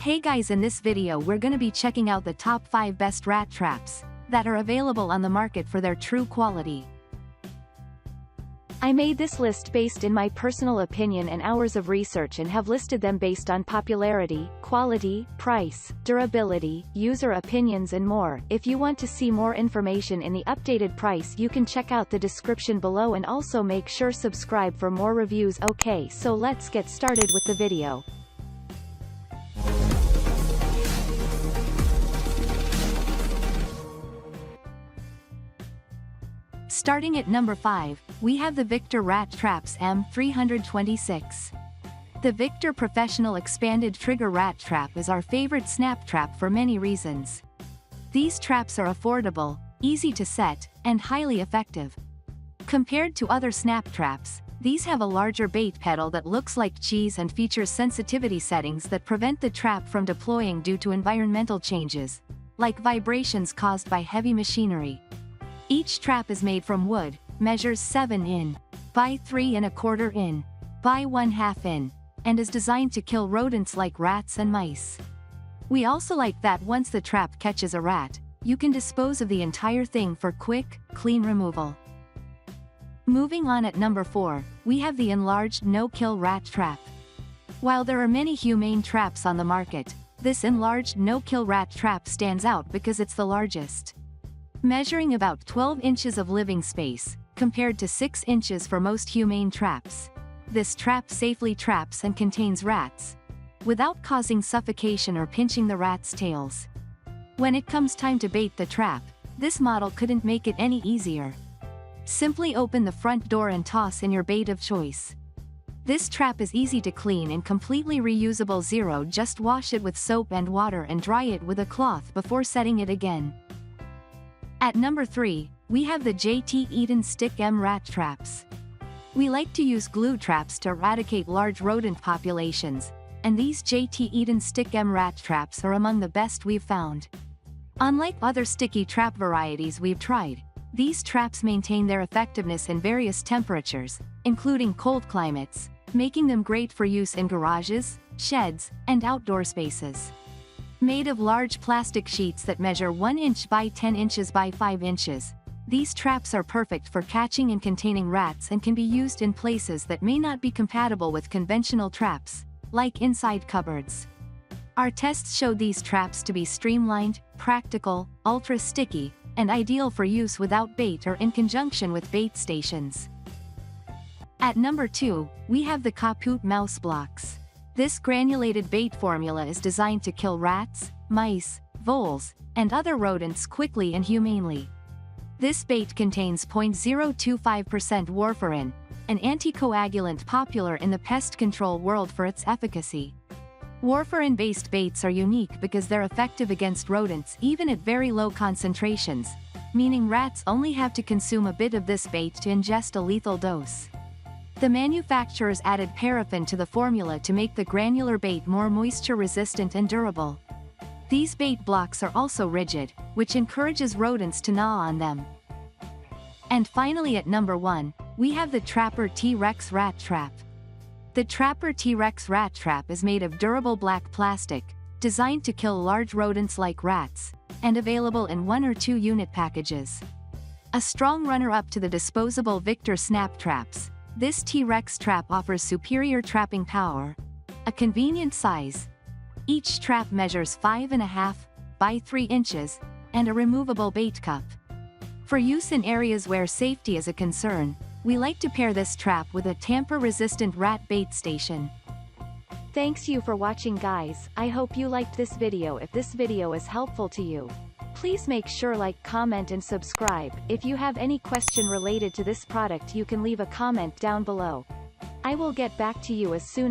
Hey guys, in this video we're gonna be checking out the top 5 best rat traps that are available on the market for their true quality. I made this list based in my personal opinion and hours of research and have listed them based on popularity, quality, price, durability, user opinions and more. If you want to see more information in the updated price, you can check out the description below and also make sure subscribe for more reviews. Okay, so let's get started with the video. Starting at number 5, we have the Victor Rat Traps M326. The Victor Professional Expanded Trigger Rat Trap is our favorite snap trap for many reasons. These traps are affordable, easy to set, and highly effective. Compared to other snap traps, these have a larger bait pedal that looks like cheese and features sensitivity settings that prevent the trap from deploying due to environmental changes, like vibrations caused by heavy machinery. Each trap is made from wood, measures 7 in by 3 1/4 in by 1/2 in, and is designed to kill rodents like rats and mice. We also like that once the trap catches a rat, you can dispose of the entire thing for quick, clean removal. Moving on at number 4, we have the Enlarged No-Kill Rat Trap. While there are many humane traps on the market, this Enlarged No-Kill Rat Trap stands out because it's the largest. Measuring about 12 inches of living space, compared to 6 inches for most humane traps. This trap safely traps and contains rats, without causing suffocation or pinching the rats' tails. When it comes time to bait the trap, this model couldn't make it any easier. Simply open the front door and toss in your bait of choice. This trap is easy to clean and completely reusable. Just wash it with soap and water and dry it with a cloth before setting it again. At number 3, we have the JT Eaton Stick M Rat Traps. We like to use glue traps to eradicate large rodent populations, and these JT Eaton Stick M Rat Traps are among the best we've found. Unlike other sticky trap varieties we've tried, these traps maintain their effectiveness in various temperatures, including cold climates, making them great for use in garages, sheds, and outdoor spaces. Made of large plastic sheets that measure 1 inch by 10 inches by 5 inches, these traps are perfect for catching and containing rats and can be used in places that may not be compatible with conventional traps, like inside cupboards. Our tests showed these traps to be streamlined, practical, ultra-sticky, and ideal for use without bait or in conjunction with bait stations. At number 2, we have the Kaput Mouse Blocks. This granulated bait formula is designed to kill rats, mice, voles, and other rodents quickly and humanely. This bait contains 0.025% warfarin, an anticoagulant popular in the pest control world for its efficacy. Warfarin-based baits are unique because they're effective against rodents even at very low concentrations, meaning rats only have to consume a bit of this bait to ingest a lethal dose. The manufacturers added paraffin to the formula to make the granular bait more moisture-resistant and durable. These bait blocks are also rigid, which encourages rodents to gnaw on them. And finally at number 1, we have the Trapper T-Rex Rat Trap. The Trapper T-Rex Rat Trap is made of durable black plastic, designed to kill large rodents like rats, and available in 1 or 2 unit packages. A strong runner-up to the disposable Victor Snap Traps, this T-Rex trap offers superior trapping power, a convenient size. Each trap measures 5.5 by 3 inches, and a removable bait cup. For use in areas where safety is a concern, we like to pair this trap with a tamper-resistant rat bait station. Thanks you for watching guys. I hope you liked this video. If this video is helpful to you, please make sure like, comment and subscribe. If you have any question related to this product you can leave a comment down below. I will get back to you as soon